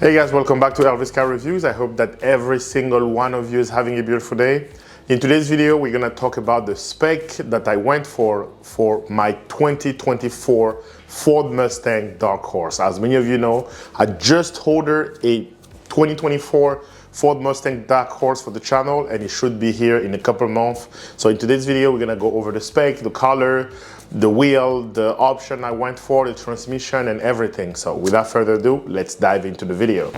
Hey guys, welcome back to Elvis Car Reviews. I hope that every single one of you is having a beautiful day. In today's video, we're gonna talk about the spec that I went for my 2024 Ford Mustang DarkHorse. As many of you know, I just ordered a 2024 Ford Mustang DarkHorse for the channel, and it should be here in a couple months. So in today's video, we're gonna go over the spec, the color, the wheel, the option I went for, the transmission, and everything. So without further ado, let's dive into the video.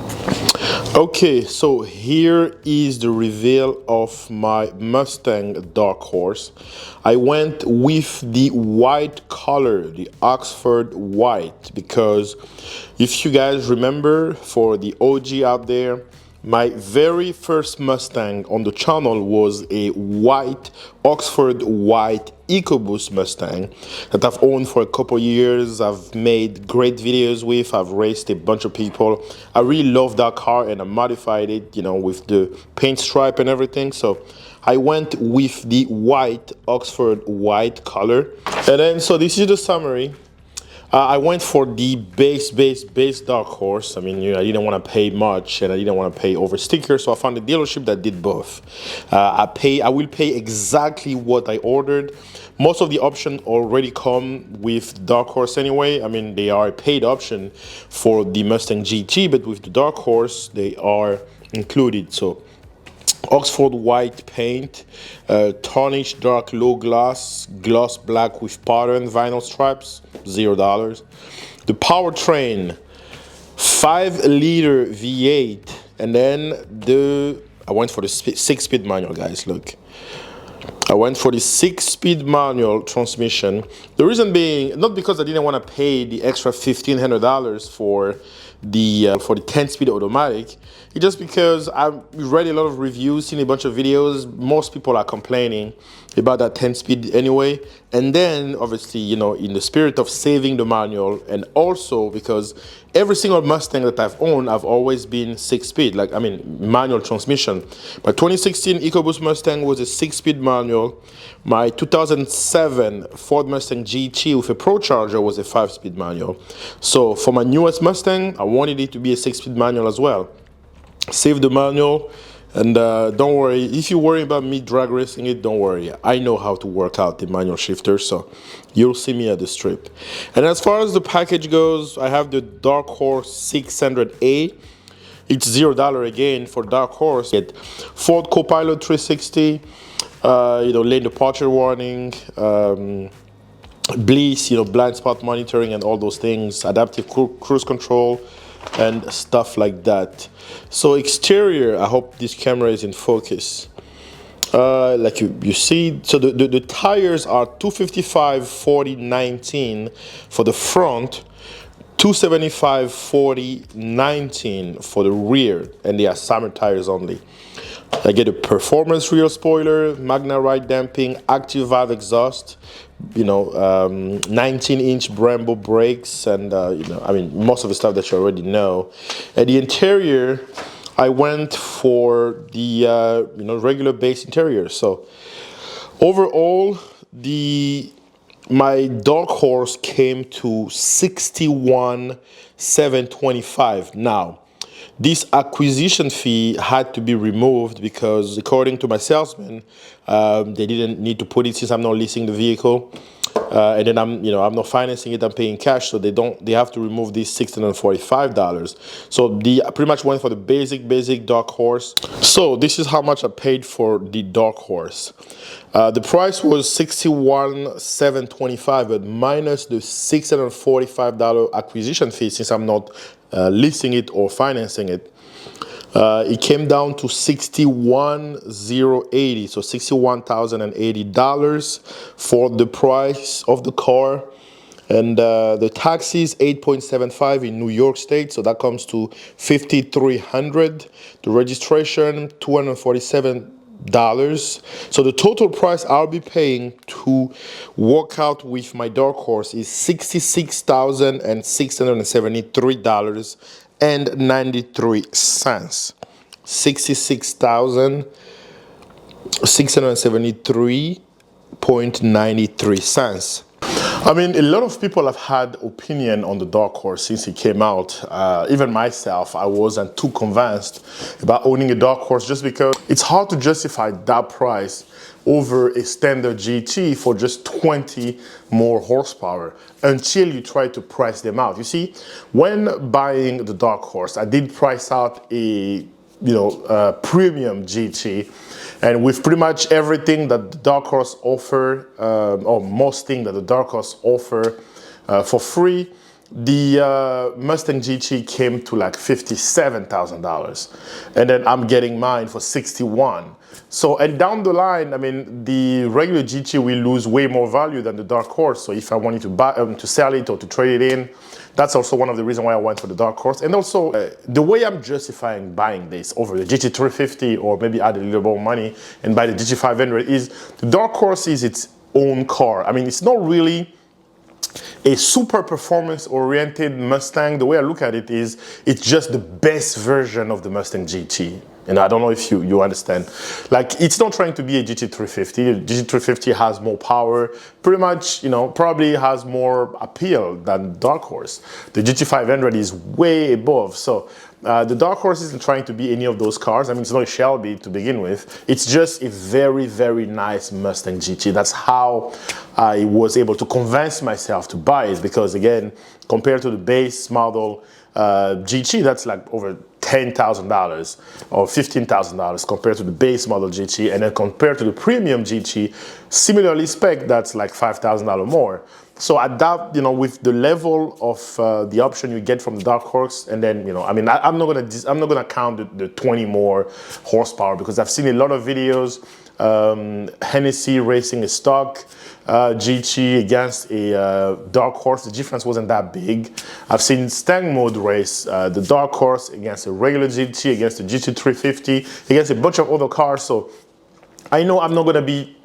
Okay, so here is the reveal of my Mustang DarkHorse. I went with the white color, the Oxford white, because if you guys remember, for the OG out there, my very first Mustang on the channel was a white, Oxford white EcoBoost Mustang that I've owned for a couple years. I've made great videos with, I've raced a bunch of people. I really love that car and I modified it, you know, with the paint stripe and everything. So I went with the white, Oxford white color. And then, so this is the summary. I went for the base DarkHorse. I mean, you know, I didn't want to pay much and I didn't want to pay over stickers, so I found a dealership that did both. I will pay exactly what I ordered. Most of the options already come with DarkHorse anyway. I mean, they are a paid option for the Mustang GT, but with the DarkHorse, they are included. So Oxford white paint, tarnished dark low gloss, gloss black with pattern vinyl stripes, $0. The powertrain, 5-liter V8, and then I went for the 6-speed manual, guys. Look, I went for the 6-speed manual transmission. The reason being, not because I didn't want to pay the extra $1,500 for the 10-speed automatic. It's just because I've read a lot of reviews, seen a bunch of videos. Most people are complaining about that 10-speed anyway. And then, obviously, you know, in the spirit of saving the manual, and also because every single Mustang that I've owned, I've always been 6-speed, like, I mean, manual transmission. My 2016 EcoBoost Mustang was a 6-speed manual. My 2007 Ford Mustang GT with a Pro Charger was a 5-speed manual. So for my newest Mustang, I wanted it to be a 6-speed manual as well. Save the manual, and don't worry, if you worry about me drag racing it, don't worry, I know how to work out the manual shifter, so you'll see me at the strip. And as far as the package goes, I have the DarkHorse 600A. It's $0 again for DarkHorse. Get Ford Copilot 360, you know, lane departure warning, bliss, you know, blind spot monitoring and all those things, adaptive cruise control and stuff like that. So exterior, I hope this camera is in focus. Like you see, so the tires are 255 40 19 for the front, 275 40 19 for the rear, and they are summer tires only. I get a performance rear spoiler, Magna ride damping, active valve exhaust, you know, 19-inch Brembo brakes, and you know, I mean, most of the stuff that you already know. At the interior, I went for the you know, regular base interior. So overall, my DarkHorse came to $61,725. Now, this acquisition fee had to be removed because, according to my salesman, they didn't need to put it since I'm not leasing the vehicle, and then I'm not financing it. I'm paying cash, so they have to remove these $645. So I pretty much went for the basic DarkHorse. So this is how much I paid for the DarkHorse. The price was $61,725, but minus the $645 acquisition fee, since I'm not leasing it or financing it, it came down to $61,080, so $61,080 for the price of the car. And the tax is 8.75 in New York State, so that comes to $5,300. The registration, $247. So the total price I'll be paying to walk out with my DarkHorse is $66,673.93. $66,673.93. I mean, a lot of people have had opinion on the DarkHorse since it came out. Even myself, I wasn't too convinced about owning a DarkHorse just because it's hard to justify that price over a standard GT for just 20 more horsepower until you try to price them out. You see, when buying the DarkHorse, I did price out a premium GT, and with pretty much everything that the DarkHorse offer, or most things that the DarkHorse offer for free, the Mustang GT came to like $57,000, and then I'm getting mine for 61. So, and down the line, I mean, the regular GT will lose way more value than the DarkHorse. So if I wanted to buy, to sell it or to trade it in, that's also one of the reasons why I went for the DarkHorse. And also, the way I'm justifying buying this over the GT350, or maybe add a little more money and buy the GT500, is the DarkHorse is its own car. I mean, it's not really a super performance oriented Mustang. The way I look at it is, it's just the best version of the Mustang GT. And I don't know if you understand. Like, it's not trying to be a GT350. The GT350 has more power, pretty much, probably has more appeal than DarkHorse. The GT500 is way above. So the DarkHorse isn't trying to be any of those cars. I mean, it's not a Shelby to begin with. It's just a very, very nice Mustang GT. That's how I was able to convince myself to buy it, because again, compared to the base model GT, that's like over $10,000 or $15,000 compared to the base model GT, and then compared to the premium GT, similarly spec, that's like $5,000 more. So at that, with the level of the option you get from the DarkHorse, and then I mean, I'm not gonna count the 20 more horsepower, because I've seen a lot of videos. Hennessy racing a stock GT against a DarkHorse. The difference wasn't that big. I've seen Stang Mode race the DarkHorse against a regular GT, against the GT350, against a bunch of other cars. So I know I'm not going to be,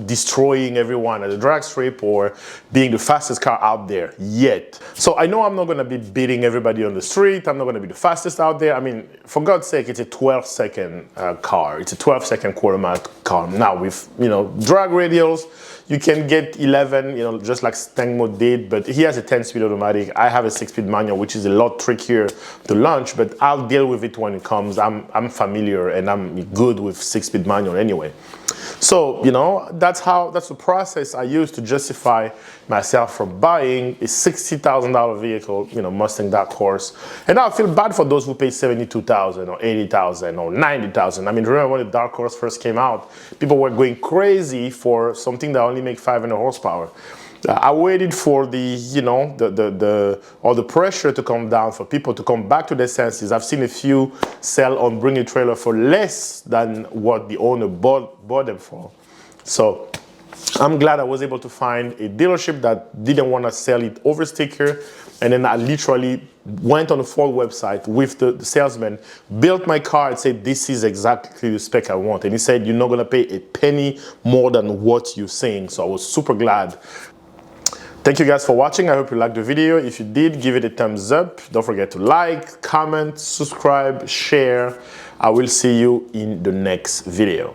destroying everyone at the drag strip or being the fastest car out there yet. So I know I'm not going to be beating everybody on the street. I'm not going to be the fastest out there. I mean, for God's sake, it's a 12-second car. It's a 12-second quarter mile car. Now with, drag radials, you can get 11, just like Stang Mode did, but he has a 10-speed automatic. I have a 6-speed manual, which is a lot trickier to launch, but I'll deal with it when it comes. I'm familiar and I'm good with 6-speed manual anyway. So, that's the process I use to justify myself from buying a $60,000 vehicle, Mustang DarkHorse. And I feel bad for those who pay $72,000 or $80,000 or $90,000. I mean, remember when the DarkHorse first came out, people were going crazy for something that only makes 500 horsepower. I waited for the pressure to come down, for people to come back to their senses. I've seen a few sell on Bring a Trailer for less than what the owner bought them for. So I'm glad I was able to find a dealership that didn't want to sell it over sticker. And then I literally went on the Ford website with the salesman, built my car and said, this is exactly the spec I want. And he said, you're not going to pay a penny more than what you're saying. So I was super glad. Thank you guys for watching. I hope you liked the video. If you did, give it a thumbs up. Don't forget to like, comment, subscribe, share. I will see you in the next video.